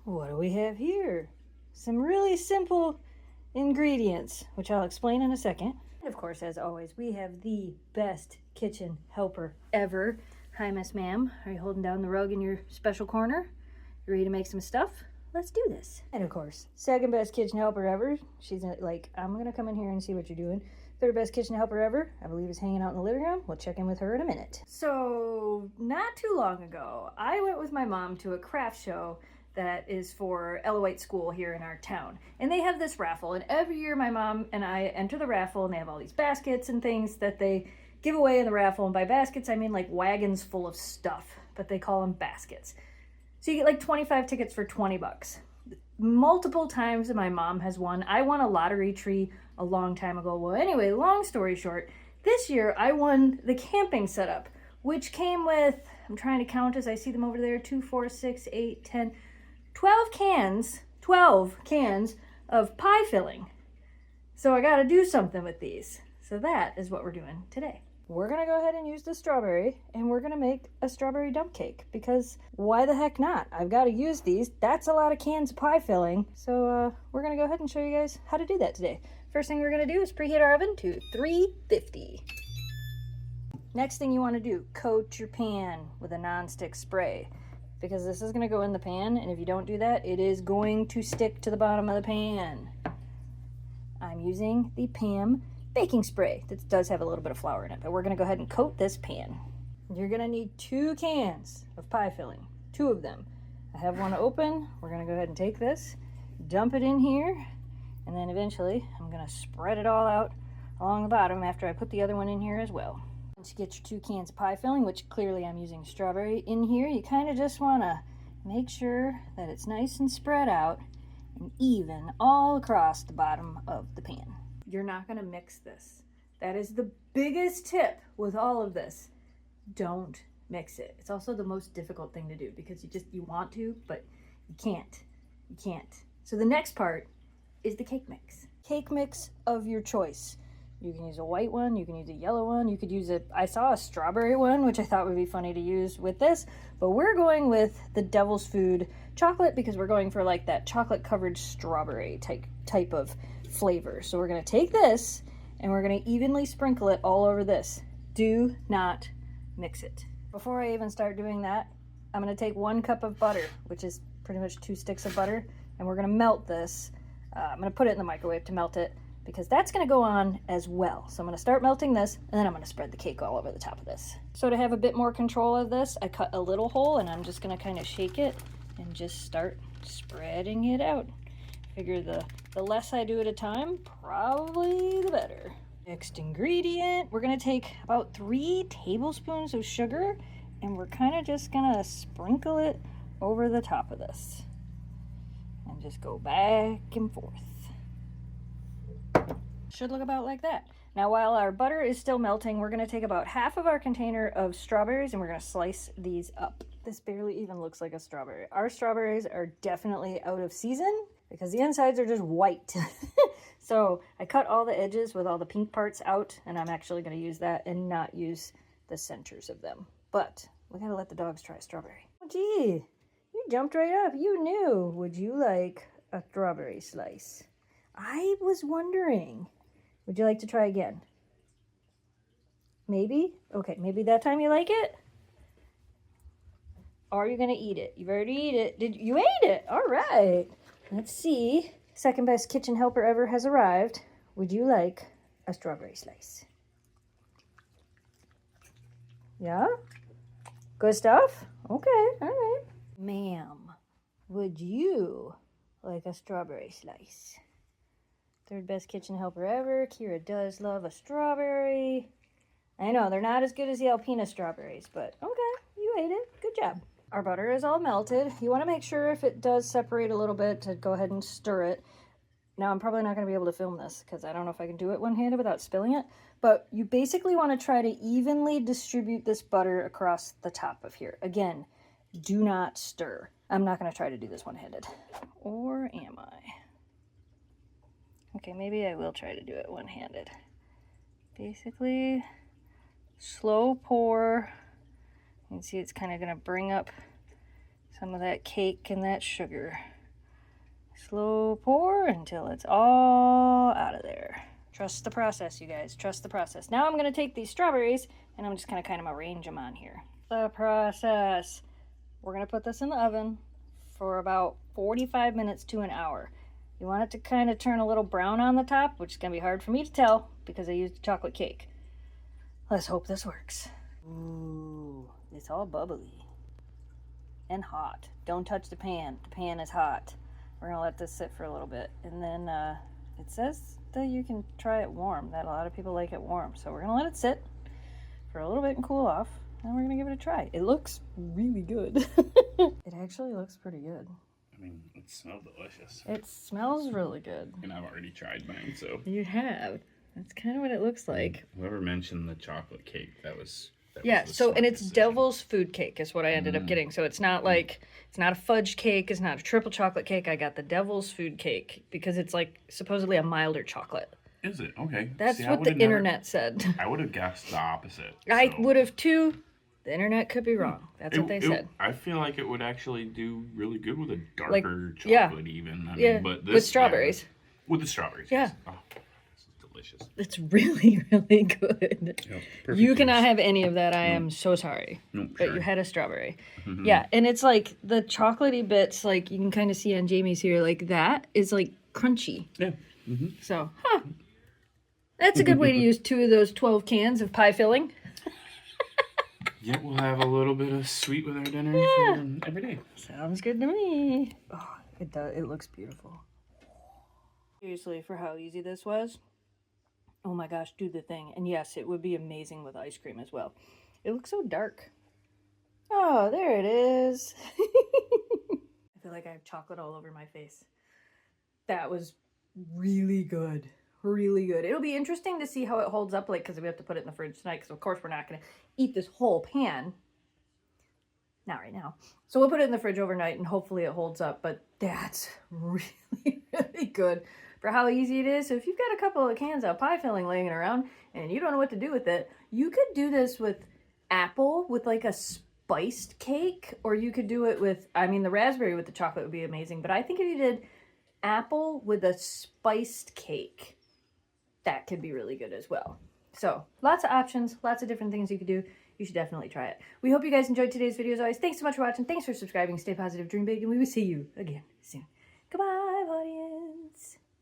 What do we have here? Some really simple ingredients, which I'll explain in a second. And of course, as always, we have the best kitchen helper ever. Hi, Miss Ma'am. Are you holding down the rug in your special corner? You ready to make some stuff? Let's do this. And of course, second best kitchen helper ever. She's like, I'm gonna come in here and see what you're doing. Third best kitchen helper ever, I believe, is hanging out in the living room. We'll check in with her in a minute. So, not too long ago, I went with my mom to a craft show that is for Ella White School here in our town. And they have this raffle, and every year my mom and I enter the raffle, and they have all these baskets and things that they give away in the raffle. And by baskets, I mean like wagons full of stuff, but they call them baskets. So you get like 25 tickets for 20 bucks. Multiple times my mom has won. I won a lottery tree a long time ago. Well, anyway, long story short, this year I won the camping setup, which came with, I'm trying to count as I see them over there, 2, 4, 6, 8, 10, 12 cans of pie filling. So I got to do something with these. So that is what we're doing today. We're going to go ahead and use the strawberry, and we're going to make a strawberry dump cake, because why the heck not? I've got to use these. That's a lot of cans of pie filling. So we're going to go ahead and show you guys how to do that today. First thing we're going to do is preheat our oven to 350. Next thing you want to do, coat your pan with a nonstick spray, because this is going to go in the pan, and if you don't do that, it is going to stick to the bottom of the pan. I'm using the Pam baking spray. That does have a little bit of flour in it, but we're going to go ahead and coat this pan. You're going to need 2 cans of pie filling, 2 of them. I have one open. We're going to go ahead and take this, dump it in here, and then eventually I'm going to spread it all out along the bottom after I put the other one in here as well. Once you get your 2 cans of pie filling, which clearly I'm using strawberry in here, you kind of just want to make sure that it's nice and spread out and even all across the bottom of the pan. You're not going to mix this. That is the biggest tip with all of this. Don't mix it. It's also the most difficult thing to do, because you want to, but you can't. You can't. So the next part is the cake mix. Cake mix of your choice. You can use a white one, you can use a yellow one, you could use I saw a strawberry one, which I thought would be funny to use with this, but we're going with the Devil's Food chocolate, because we're going for like that chocolate covered strawberry type of flavor. So we're going to take this and we're going to evenly sprinkle it all over this. Do not mix it. Before I even start doing that, I'm going to take 1 cup of butter, which is pretty much 2 sticks of butter, and we're going to melt this. I'm going to put it in the microwave to melt it, because that's going to go on as well. So I'm going to start melting this, and then I'm going to spread the cake all over the top of this. So to have a bit more control of this, I cut a little hole, and I'm just going to kind of shake it and just start spreading it out. Figure the less I do at a time, probably the better. Next ingredient, we're going to take about 3 tablespoons of sugar, and we're kind of just going to sprinkle it over the top of this. And just go back and forth. Should look about like that. Now, while our butter is still melting, we're going to take about half of our container of strawberries, and we're going to slice these up. This barely even looks like a strawberry. Our strawberries are definitely out of season, because the insides are just white. So I cut all the edges with all the pink parts out, and I'm actually going to use that and not use the centers of them. But we got to let the dogs try strawberry. Oh, gee, you jumped right up. You knew. Would you like a strawberry slice? I was wondering. Would you like to try again? Maybe? Okay, maybe that time you like it? Or are you going to eat it? You've already eaten it. You ate it? All right. Let's see. Second best kitchen helper ever has arrived. Would you like a strawberry slice? Yeah? Good stuff? Okay, all right. Ma'am, would you like a strawberry slice? Third best kitchen helper ever. Kira does love a strawberry. I know, they're not as good as the Alpina strawberries, but okay, you ate it. Good job. Our butter is all melted. You want to make sure if it does separate a little bit to go ahead and stir it. Now, I'm probably not going to be able to film this because I don't know if I can do it one-handed without spilling it, but you basically want to try to evenly distribute this butter across the top of here. Again, do not stir. I'm not going to try to do this one-handed. Or am I? Okay, maybe I will try to do it one-handed. Basically, slow pour. You can see it's kind of going to bring up some of that cake and that sugar. Slow pour until it's all out of there. Trust the process, you guys. Trust the process. Now I'm going to take these strawberries and I'm just going to kind of arrange them on here. The process. We're going to put this in the oven for about 45 minutes to an hour. You want it to kind of turn a little brown on the top, which is going to be hard for me to tell because I used a chocolate cake. Let's hope this works. Ooh, it's all bubbly and hot. Don't touch the pan. The pan is hot. We're going to let this sit for a little bit. And then it says that you can try it warm, that a lot of people like it warm. So we're going to let it sit for a little bit and cool off. And we're going to give it a try. It looks really good. It actually looks pretty good. I mean, it smells delicious. It smells really good. And I've already tried mine, so. You have. That's kind of what it looks like. Whoever mentioned the chocolate cake, that was yeah, so, and it's devil's food cake is what I ended up getting. So it's not like, it's not a fudge cake, it's not a triple chocolate cake. I got the devil's food cake because it's like supposedly a milder chocolate. Is it? Okay. That's what the internet said. I would have guessed the opposite. I would have too. The internet could be wrong. That's what they said. I feel like it would actually do really good with a darker chocolate even. I mean, but this, with strawberries. With the strawberries, yeah. Yes. Oh, this is delicious. It's really, really good. Yep, you cannot have any of that. I am so sorry. Nope, but you had a strawberry. Mm-hmm. Yeah, and it's like the chocolatey bits, like you can kind of see on Jamie's here, like that is like crunchy. Yeah. Mm-hmm. So, that's a good way to use 2 of those 12 cans of pie filling. Yeah, we'll have a little bit of sweet with our dinner for every day. Sounds good to me. Oh, it does. It looks beautiful. Seriously, for how easy this was. Oh my gosh, do the thing. And yes, it would be amazing with ice cream as well. It looks so dark. Oh, there it is. I feel like I have chocolate all over my face. That was really good. Really good. It'll be interesting to see how it holds up, like, because we have to put it in the fridge tonight, because of course we're not going to eat this whole pan. Not right now. So we'll put it in the fridge overnight, and hopefully it holds up, but that's really, really good for how easy it is. So if you've got a couple of cans of pie filling laying around, and you don't know what to do with it, you could do this with apple, with like a spiced cake, or you could do it with, I mean, the raspberry with the chocolate would be amazing, but I think if you did apple with a spiced cake, that could be really good as well. So lots of options, lots of different things you could do. You should definitely try it. We hope you guys enjoyed today's video as always. Thanks so much for watching. Thanks for subscribing. Stay positive, dream big, and we will see you again soon. Goodbye.